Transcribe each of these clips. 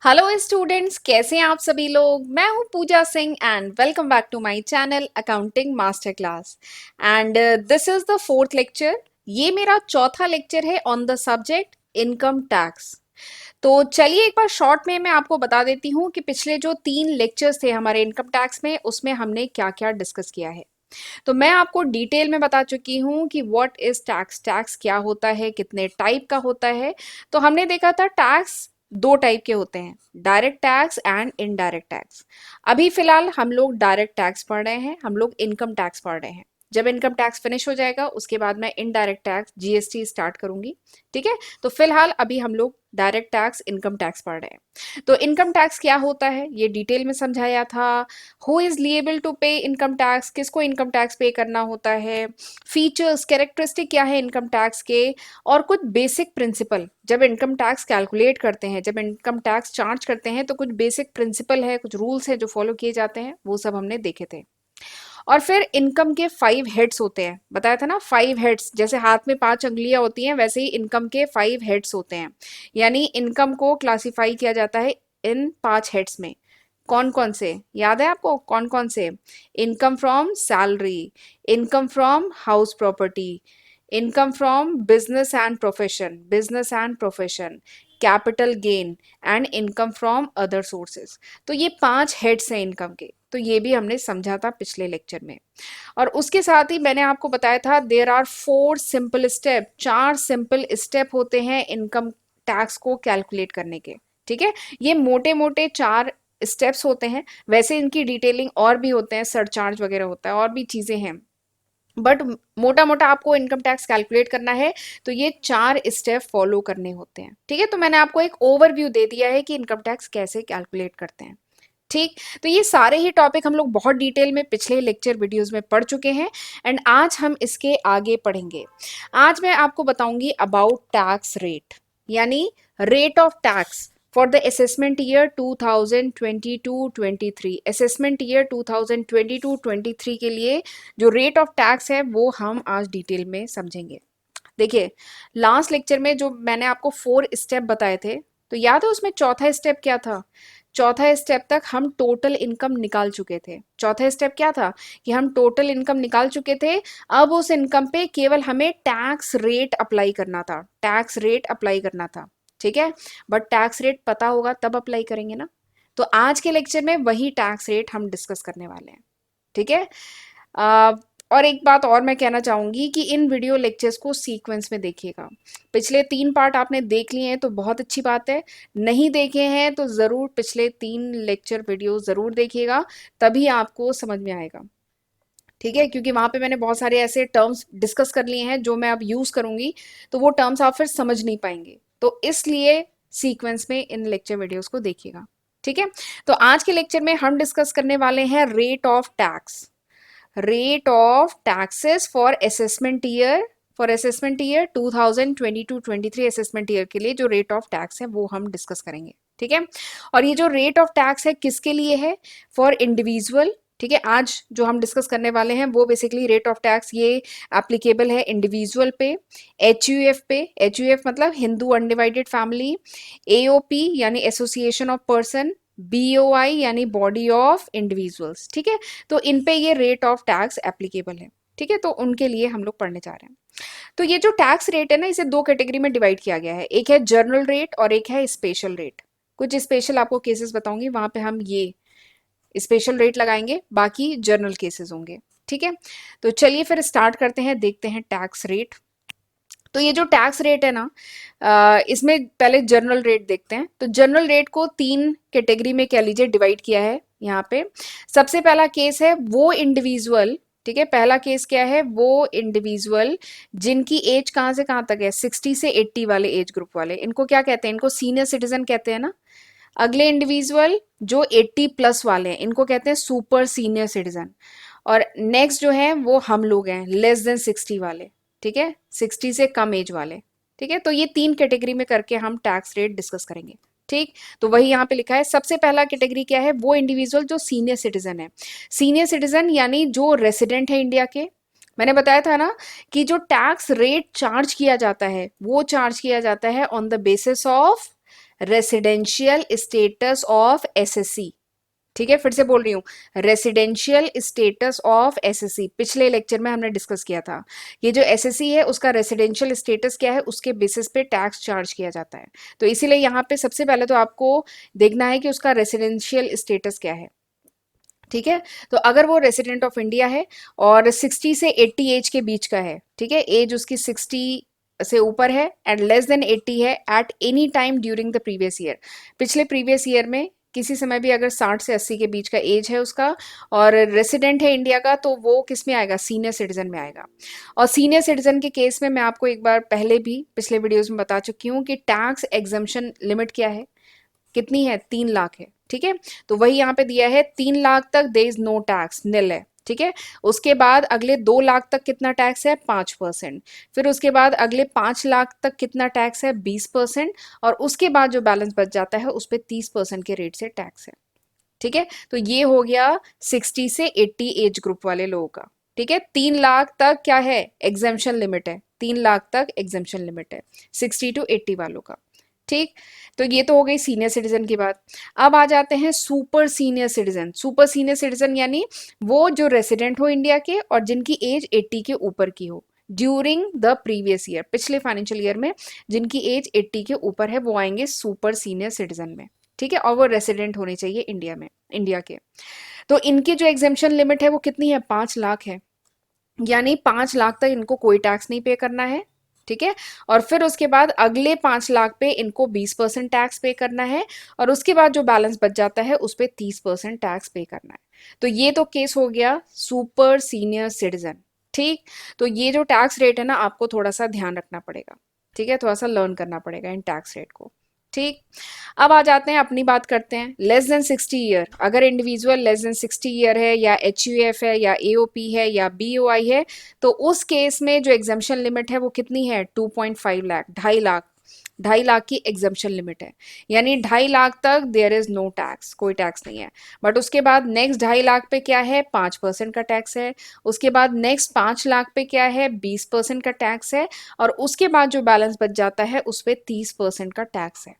Hello students, कैसे हैं आप सभी लोग। मैं हूं Pooja Singh and welcome back to my channel accounting master class. And this is the fourth lecture. ये मेरा चौथा लेक्चर है on the subject income tax. तो चलिए एक बार शॉर्ट में मैं आपको बता देती हूँ कि पिछले जो 3 लेक्चर्स थे हमारे इनकम टैक्स में, उसमें हमने क्या क्या डिस्कस किया है। तो मैं आपको डिटेल में बता चुकी हूँ कि व्हाट इज टैक्स, टैक्स क्या होता है, कितने टाइप का होता है। तो हमने देखा था टैक्स 2 टाइप के होते हैं, direct tax and indirect tax. अभी फिलहाल हम लोग डायरेक्ट टैक्स पढ़ रहे हैं, हम लोग इनकम टैक्स पढ़ रहे हैं। जब इनकम टैक्स फिनिश हो जाएगा उसके बाद मैं इनडायरेक्ट टैक्स जीएसटी स्टार्ट करूंगी। ठीक है, तो फिलहाल अभी हम लोग डायरेक्ट टैक्स इनकम टैक्स पढ़ रहे हैं। तो इनकम टैक्स क्या होता है ये डिटेल में समझाया था। हु इज लिएबल टू पे इनकम टैक्स, किसको इनकम टैक्स पे करना होता है, फीचर्स कैरेक्टरिस्टिक क्या है इनकम टैक्स के, और कुछ बेसिक प्रिंसिपल। जब इनकम टैक्स कैलकुलेट करते हैं, जब इनकम टैक्स चार्ज करते हैं, तो कुछ बेसिक प्रिंसिपल है, कुछ रूल्स है जो फॉलो किए जाते हैं, वो सब हमने देखे थे। और फिर इनकम के 5 हेड्स होते हैं, बताया था ना 5 हेड्स, जैसे हाथ में 5 अंगुलियां होती हैं वैसे ही इनकम के 5 हेड्स होते हैं। यानी इनकम को क्लासिफाई किया जाता है इन 5 हेड्स में। कौन कौन से याद है आपको, कौन कौन से? Income from salary, income from house property, income from business and profession, capital gain and income from other sources. तो ये 5 हेड्स हैं इनकम के, तो ये भी हमने समझा था पिछले लेक्चर में। और उसके साथ ही मैंने आपको बताया था there are 4 simple step, 4 simple step होते हैं इनकम टैक्स को कैलकुलेट करने के। ठीक है, ये मोटे मोटे 4 स्टेप्स होते हैं, वैसे इनकी डिटेलिंग और भी होते हैं, सरचार्ज वगैरह होता है और भी चीजें हैं, बट मोटा मोटा आपको इनकम टैक्स कैलकुलेट करना है तो ये 4 स्टेप फॉलो करने होते हैं। ठीक है, तो मैंने आपको एक ओवरव्यू दे दिया है कि इनकम टैक्स कैसे कैलकुलेट करते हैं। ठीक, तो ये सारे ही टॉपिक हम लोग बहुत डिटेल में पिछले लेक्चर वीडियोस में पढ़ चुके हैं एंड आज हम इसके आगे पढ़ेंगे। आज मैं आपको बताऊंगी अबाउट टैक्स रेट, यानी rate of tax for the assessment year 2022-23। Assessment year 2022-23 के लिए जो रेट ऑफ टैक्स है वो हम आज डिटेल में समझेंगे। देखिए, लास्ट लेक्चर में जो मैंने आपको 4 स्टेप बताए थे, तो याद है उसमें चौथा स्टेप क्या था? चौथा स्टेप तक हम टोटल इनकम निकाल चुके थे। चौथा स्टेप क्या था कि हम टोटल इनकम निकाल चुके थे। अब उस इनकम पे केवल हमें टैक्स रेट अप्लाई करना था, टैक्स रेट अप्लाई करना था। ठीक है, बट टैक्स रेट पता होगा तब अप्लाई करेंगे ना। तो आज के लेक्चर में वही टैक्स रेट हम डिस्कस करने वाले हैं। ठीक है, अ, और एक बात और मैं कहना चाहूंगी कि इन वीडियो लेक्चर्स को सीक्वेंस में देखिएगा। पिछले 3 पार्ट आपने देख लिए हैं तो बहुत अच्छी बात है, नहीं देखे हैं तो ज़रूर पिछले 3 लेक्चर वीडियो ज़रूर देखिएगा, तभी आपको समझ में आएगा। ठीक है, क्योंकि वहां पे मैंने बहुत सारे ऐसे टर्म्स डिस्कस कर लिए हैं जो मैं अब यूज़ करूंगी, तो वो टर्म्स आप फिर समझ नहीं पाएंगे, तो इसलिए सीक्वेंस में इन लेक्चर वीडियोस को देखिएगा। ठीक है, तो आज के लेक्चर में हम डिस्कस करने वाले हैं rate of tax, rate of taxes for assessment year, for assessment year 2022-23 assessment year के लिए जो रेट ऑफ टैक्स है वो हम डिस्कस करेंगे। ठीक है, और ये जो रेट ऑफ टैक्स है किसके लिए है? For individual. ठीक है, आज जो हम डिस्कस करने वाले हैं वो बेसिकली रेट ऑफ टैक्स ये एप्लीकेबल है इंडिविजुअल पे, एचयूएफ पे, एचयूएफ मतलब हिंदू अनडिवाइडेड फैमिली, एओपी यानी एसोसिएशन ऑफ पर्सन, बीओआई यानी बॉडी ऑफ इंडिविजुअल्स। ठीक है, तो इन पे ये रेट ऑफ टैक्स एप्लीकेबल है। ठीक है, तो उनके लिए हम लोग पढ़ने जा रहे हैं। तो ये जो टैक्स रेट है ना, इसे 2 कैटेगरी में डिवाइड किया गया है, एक है जनरल रेट और एक है स्पेशल रेट। कुछ स्पेशल आपको केसेस बताऊंगी, वहां पे हम ये स्पेशल रेट लगाएंगे, बाकी जनरल केसेस होंगे। ठीक है, तो चलिए फिर स्टार्ट करते हैं, देखते हैं टैक्स रेट। तो ये जो टैक्स रेट है ना, इसमें पहले जनरल रेट देखते हैं। तो जनरल रेट को 3 कैटेगरी में कह लीजिए डिवाइड किया है यहाँ पे। सबसे पहला केस है वो इंडिविजुअल, ठीक है, पहला केस क्या है? वो इंडिविजुअल जिनकी एज कहाँ से कहाँ तक है, 60 से 80 वाले एज ग्रुप वाले, इनको क्या कहते हैं? इनको सीनियर सिटीजन कहते हैं ना। अगले इंडिविजुअल जो 80+ वाले हैं, इनको कहते हैं सुपर सीनियर सिटीजन। और नेक्स्ट जो है वो हम लोग हैं लेस देन 60 वाले। ठीक है, 60 से कम एज वाले। ठीक है, तो ये 3 कैटेगरी में करके हम टैक्स रेट डिस्कस करेंगे। ठीक, तो वही यहाँ पे लिखा है। सबसे पहला कैटेगरी क्या है? वो इंडिविजुअल जो सीनियर सिटीजन है। सीनियर सिटीजन यानी जो रेसिडेंट है इंडिया के। मैंने बताया था ना कि जो टैक्स रेट चार्ज किया जाता है वो चार्ज किया जाता है on the basis of residential status of SSC. ठीक है, फिर से बोल रही हूँ, रेसिडेंशियल स्टेटस ऑफ एसएससी। पिछले लेक्चर में हमने डिस्कस किया था, ये जो एसएससी है उसका रेसिडेंशियल स्टेटस क्या है, उसके बेसिस पे टैक्स चार्ज किया जाता है। तो इसीलिए यहाँ पे सबसे पहले तो आपको देखना है कि उसका रेसिडेंशियल स्टेटस क्या है। ठीक है, तो अगर वो रेसिडेंट ऑफ इंडिया है और 60 से 80 एज के बीच का है, ठीक है, एज उसकी 60 से ऊपर है एंड लेस देन 80 है at any time during the previous year, पिछले प्रीवियस ईयर में किसी समय भी अगर 60 से 80 के बीच का एज है उसका और रेसिडेंट है इंडिया का, तो वो किस में आएगा, सीनियर सिटीजन में आएगा। और सीनियर सिटीजन के केस में मैं आपको एक बार पहले भी पिछले वीडियोस में बता चुकी हूँ कि टैक्स एग्जम्पशन लिमिट क्या है, कितनी है, 3 लाख है। ठीक है, तो वही यहाँ पे दिया है 3 लाख तक देयर इज नो टैक्स, निल है। ठीक है, उसके बाद अगले 2 लाख तक कितना टैक्स है, 5%। फिर उसके बाद अगले 5 लाख तक कितना टैक्स है, 20%। और उसके बाद जो बैलेंस बच जाता है उस पर 30% के रेट से टैक्स है। ठीक है, तो ये हो गया 60 से 80 एज ग्रुप वाले लोगों का। ठीक है, 3 लाख तक क्या है, एग्जेम्पशन लिमिट है, 3 लाख तक एग्जेम्पशन लिमिट है 60 टू 80 वालों का। ठीक, तो ये तो हो गई सीनियर सिटीजन की बात। अब आ जाते हैं super senior citizen. Super senior citizen यानी वो जो रेसिडेंट हो इंडिया के और जिनकी एज 80 के ऊपर की हो ड्यूरिंग द प्रीवियस ईयर, पिछले फाइनेंशियल ईयर में जिनकी एज 80 के ऊपर है वो आएंगे सुपर सीनियर सिटीजन में। ठीक है, और वो रेसिडेंट होने चाहिए इंडिया में, इंडिया के। तो इनकी जो एग्जेम्पशन लिमिट है वो कितनी है, 5 लाख है, यानी 5 लाख तक इनको कोई टैक्स नहीं पे करना है। ठीक है, और फिर उसके बाद अगले 5 लाख पे इनको 20% टैक्स पे करना है और उसके बाद जो बैलेंस बच जाता है उस पर 30% टैक्स पे करना है। तो ये तो केस हो गया सुपर सीनियर सिटीजन। ठीक, तो ये जो टैक्स रेट है ना आपको थोड़ा सा ध्यान रखना पड़ेगा। ठीक है, थोड़ा सा लर्न करना पड़ेगा इन टैक्स रेट को। ठीक, अब आ जाते हैं, अपनी बात करते हैं, लेस देन 60 ईयर। अगर इंडिविजुअल लेस देन 60 ईयर है या एच है या एओपी है या बीओआई है, तो उस केस में जो एग्जाम्पशन लिमिट है वो कितनी है, 2.5 लाख, 2.5 लाख, 2.5 लाख की एग्जाम्पशन लिमिट है। यानी 2.5 लाख तक देयर इज नो टैक्स, कोई टैक्स नहीं है। बट उसके बाद नेक्स्ट 2.5 लाख पे क्या है, 5% का टैक्स है। उसके बाद नेक्स्ट 5 लाख पे क्या है, 20% का टैक्स है। और उसके बाद जो बैलेंस बच जाता है उस पर 30% का टैक्स है।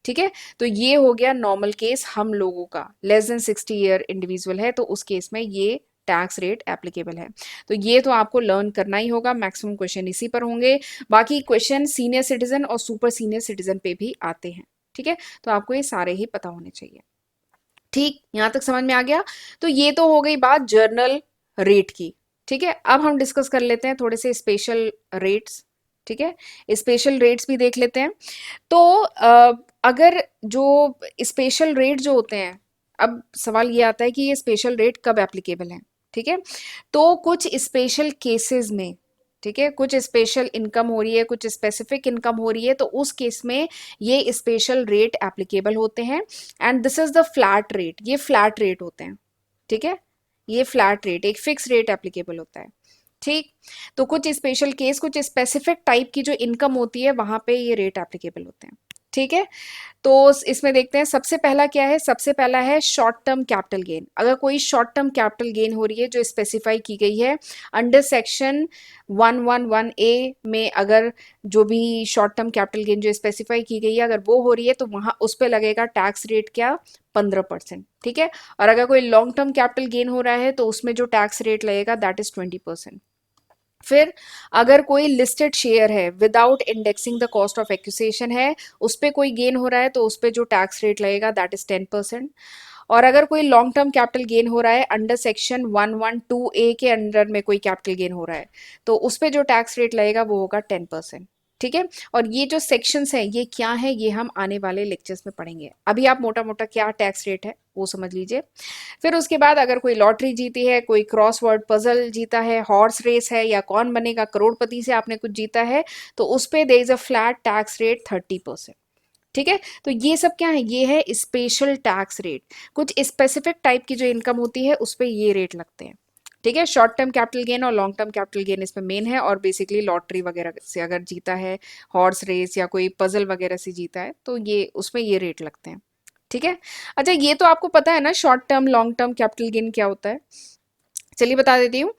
ठीक है, तो ये हो गया नॉर्मल केस हम लोगों का, लेस देन 60 ईयर इंडिविजुअल है तो उस केस में ये टैक्स रेट एप्लीकेबल है। तो ये तो आपको लर्न करना ही होगा, मैक्सिमम क्वेश्चन इसी पर होंगे। बाकी क्वेश्चन सीनियर सिटीजन और सुपर सीनियर सिटीजन पे भी आते हैं। ठीक है, तो आपको ये सारे ही पता होने चाहिए। ठीक, यहां तक समझ में आ गया। तो ये तो हो गई बात जर्नल रेट की। ठीक है, अब हम डिस्कस कर लेते हैं थोड़े से स्पेशल रेट्स। ठीक है, स्पेशल रेट्स भी देख लेते हैं। तो अगर जो स्पेशल रेट जो होते हैं, अब सवाल ये आता है कि ये स्पेशल रेट कब एप्लीकेबल है। ठीक है, तो कुछ स्पेशल केसेस में, ठीक है, कुछ स्पेशल इनकम हो रही है, कुछ स्पेसिफिक इनकम हो रही है, तो उस केस में ये स्पेशल रेट एप्लीकेबल होते हैं। And this is the flat rate, ये फ्लैट रेट होते हैं। ठीक है, ये फ्लैट रेट, एक फिक्स रेट एप्लीकेबल होता है। ठीक, तो कुछ स्पेशल केस, कुछ स्पेसिफिक टाइप की जो इनकम होती है वहां पे ये रेट एप्लीकेबल होते हैं। ठीक है, तो इसमें देखते हैं, सबसे पहला क्या है, सबसे पहला है शॉर्ट टर्म कैपिटल गेन। अगर कोई शॉर्ट टर्म कैपिटल गेन हो रही है जो स्पेसिफाई की गई है अंडर सेक्शन 111A में, अगर जो भी शॉर्ट टर्म कैपिटल गेन जो स्पेसिफाई की गई है अगर वो हो रही है तो वहां उस पर लगेगा टैक्स रेट क्या, 15%। ठीक है, और अगर कोई लॉन्ग टर्म कैपिटल गेन हो रहा है तो उसमें जो टैक्स रेट लगेगा दैट इज 20%। फिर अगर कोई लिस्टेड शेयर है without indexing the cost of acquisition है, उस पर कोई गेन हो रहा है तो उस पर जो टैक्स रेट लगेगा दैट इज 10%। और अगर कोई लॉन्ग टर्म कैपिटल गेन हो रहा है अंडर सेक्शन 112A के अंडर में कोई कैपिटल गेन हो रहा है तो उस पर जो टैक्स रेट लगेगा वो होगा 10%। ठीक है, और ये जो सेक्शंस हैं ये क्या है, ये हम आने वाले लेक्चर्स में पढ़ेंगे। अभी आप मोटा मोटा क्या टैक्स रेट है वो समझ लीजिए। फिर उसके बाद अगर कोई लॉटरी जीती है, कोई क्रॉसवर्ड पजल जीता है, हॉर्स रेस है या कौन बनेगा करोड़पति से आपने कुछ जीता है, तो उस पे there is a flat tax rate 30%। ठीक है, तो ये सब क्या है, ये है स्पेशल टैक्स रेट। कुछ स्पेसिफिक टाइप की जो इनकम होती है उस पर ये रेट लगते हैं। ठीक है, शॉर्ट टर्म कैपिटल गेन और लॉन्ग टर्म कैपिटल गेन इसमें मेन है, और बेसिकली लॉटरी वगैरह से अगर जीता है, हॉर्स रेस या कोई पजल वगैरह से जीता है तो ये उसमें ये रेट लगते हैं। ठीक है, अच्छा ये तो आपको पता है ना short term long term capital gain क्या होता है। चलिए बता देती हूँ।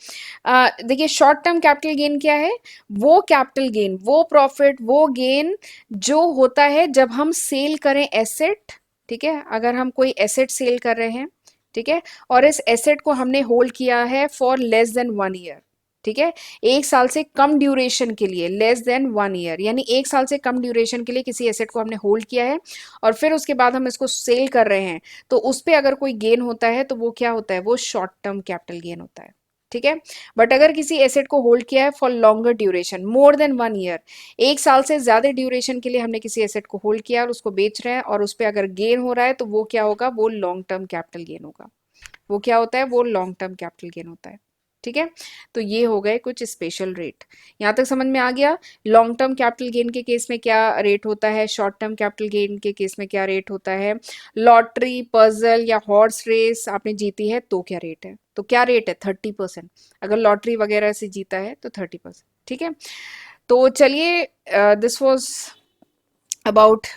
देखिए शॉर्ट टर्म कैपिटल गेन क्या है? वो कैपिटल गेन, वो प्रॉफिट, वो गेन जो होता है जब हम सेल करें एसेट, ठीक है, अगर हम कोई एसेट सेल कर रहे हैं, ठीक है, और इस एसेट को हमने होल्ड किया है फॉर लेस देन 1 ईयर, ठीक है, एक साल से कम ड्यूरेशन के लिए, लेस देन 1 ईयर, यानी एक साल से कम ड्यूरेशन के लिए किसी एसेट को हमने होल्ड किया है और फिर उसके बाद हम इसको सेल कर रहे हैं, तो उस पे अगर कोई गेन होता है तो वो क्या होता है? वो शॉर्ट टर्म कैपिटल गेन होता है, ठीक है। बट अगर किसी एसेट को होल्ड किया है for longer duration, more than 1 year, एक साल से ज्यादा ड्यूरेशन के लिए हमने किसी एसेट को होल्ड किया और उसको बेच रहे हैं और उस पर अगर गेन हो रहा है तो वो क्या होगा? वो लॉन्ग टर्म कैपिटल गेन होगा। वो क्या होता है? वो लॉन्ग टर्म कैपिटल गेन होता है, ठीक है। तो ये हो गए कुछ स्पेशल रेट। यहाँ तक समझ में आ गया लॉन्ग टर्म कैपिटल गेन के केस में क्या रेट होता है, शॉर्ट टर्म कैपिटल गेन के केस में क्या रेट होता है, लॉटरी, पजल या हॉर्स रेस आपने जीती है तो क्या रेट है? तो क्या रेट है? 30%। अगर लॉटरी वगैरह से जीता है तो 30%, ठीक है। तो चलिए, this was about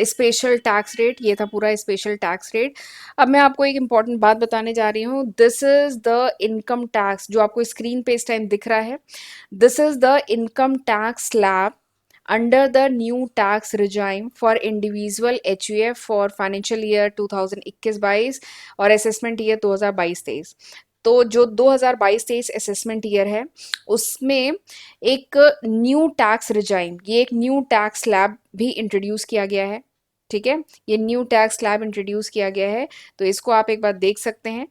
special tax rate, ये था पूरा स्पेशल टैक्स रेट। अब मैं आपको एक इम्पॉर्टेंट बात बताने जा रही हूँ। This is the income tax, जो आपको स्क्रीन पे इस टाइम दिख रहा है, this is the income tax slab under the new tax regime for individual HUF for financial year 2021-22 और assessment year 2022-23। तो जो 2022-23 असेसमेंट ईयर है उसमें एक न्यू टैक्स रिजाइम, ये एक न्यू टैक्स स्लैब भी इंट्रोड्यूस किया गया है, ठीक है। ये न्यू टैक्स स्लैब इंट्रोड्यूस किया गया है, तो इसको आप एक बार देख सकते हैं।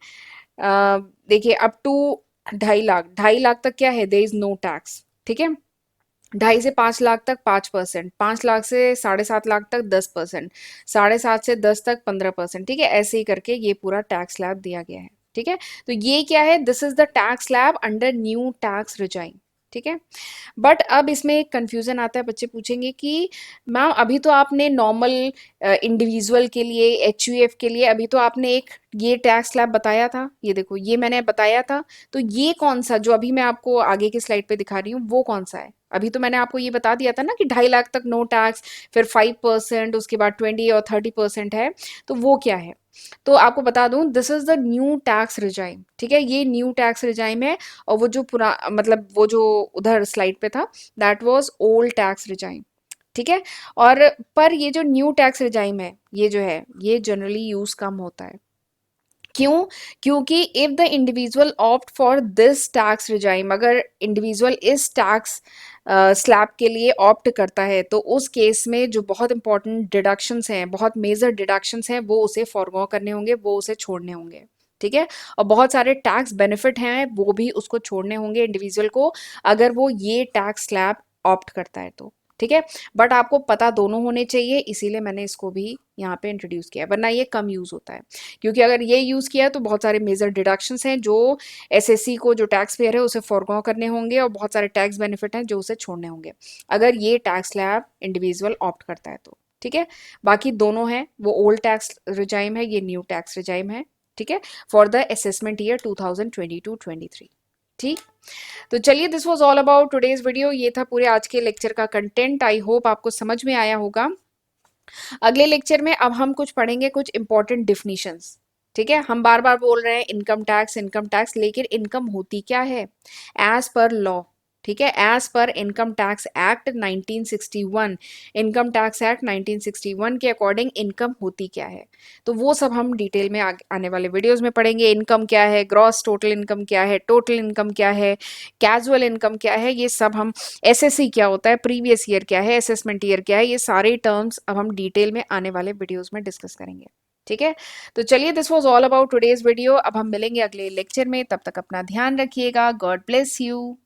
देखिए अप टू 2.5 लाख, 2.5 लाख तक क्या है? देयर इज नो टैक्स, ठीक है। 2.5 से 5 लाख तक 5%, 5 लाख से 7.5 लाख तक 10%, 7.5 से 10 तक 15%, ठीक है। ऐसे ही करके ये पूरा टैक्स स्लैब दिया गया है, ठीक है। तो ये क्या है? This is the tax slab under new tax regime, ठीक है। बट अब इसमें एक कंफ्यूजन आता है, बच्चे पूछेंगे कि मैम अभी तो आपने नॉर्मल इंडिविजुअल के लिए, एचयूएफ के लिए अभी तो आपने एक ये टैक्स स्लैब बताया था, ये देखो ये मैंने बताया था, तो ये कौन सा जो अभी मैं आपको आगे की स्लाइड पे दिखा रही हूँ वो कौन सा है? अभी तो मैंने आपको ये बता दिया था ना कि 2.5 लाख तक नो टैक्स, फिर 5%, उसके बाद 20 और 30% है, तो वो क्या है? तो आपको बता दूं, this is the new tax regime, ठीक है, ये न्यू टैक्स रिजाइम है। और वो जो पूरा मतलब वो जो उधर स्लाइड पे था that was old tax regime, ठीक है। और पर ये जो न्यू टैक्स रिजाइम है ये जो है ये जनरली यूज कम होता है। क्यों? क्योंकि if the individual opt for this tax regime, अगर इंडिविजुअल इस टैक्स स्लैब के लिए ऑप्ट करता है तो उस केस में जो बहुत इंपॉर्टेंट डिडक्शंस हैं, बहुत मेजर डिडक्शंस हैं, वो उसे फॉरगो करने होंगे, वो उसे छोड़ने होंगे, ठीक है। और बहुत सारे टैक्स बेनिफिट हैं वो भी उसको छोड़ने होंगे इंडिविजुअल को, अगर वो ये टैक्स स्लैब ऑप्ट करता है तो, ठीक है। बट आपको पता दोनों होने चाहिए, इसीलिए मैंने इसको भी यहाँ पे इंट्रोड्यूस किया, वरना ये कम यूज होता है। क्योंकि अगर ये यूज़ किया तो बहुत सारे मेजर डिडक्शंस हैं जो एसएससी को, जो टैक्स पेयर है, उसे फॉरगो करने होंगे और बहुत सारे टैक्स बेनिफिट हैं जो उसे छोड़ने होंगे अगर ये टैक्स स्लैब इंडिविजुअल ऑप्ट करता है तो, ठीक है। बाकी दोनों हैं, वो ओल्ड टैक्स रिजाइम है, ये न्यू टैक्स रिजाइम है, ठीक है, फॉर द असेसमेंट ईयर 2022-23, ठीक। तो चलिए, this was all about today's video, ये था पूरे आज के लेक्चर का कंटेंट। आई होप आपको समझ में आया होगा। अगले लेक्चर में अब हम कुछ पढ़ेंगे, कुछ इंपॉर्टेंट डिफिनीशंस, ठीक है। हम बार बार बोल रहे हैं इनकम टैक्स, इनकम टैक्स, लेकिन इनकम होती क्या है एज पर लॉ, ठीक है, as per income tax act 1961, income tax act 1961 के अकॉर्डिंग इनकम होती क्या है। तो वो सब हम डिटेल में आने वाले वीडियोस में पढ़ेंगे। इनकम क्या है, ग्रॉस टोटल इनकम क्या है, टोटल इनकम क्या है, कैजुअल इनकम क्या है, ये सब हम, एसएससी क्या होता है, प्रीवियस ईयर क्या है, असेसमेंट ईयर क्या है, ये सारे टर्म्स अब हम डिटेल में आने वाले वीडियोस में डिस्कस करेंगे, ठीक है। तो चलिए, this was all about today's video. अब हम मिलेंगे अगले लेक्चर में, तब तक अपना ध्यान रखिएगा। God bless you.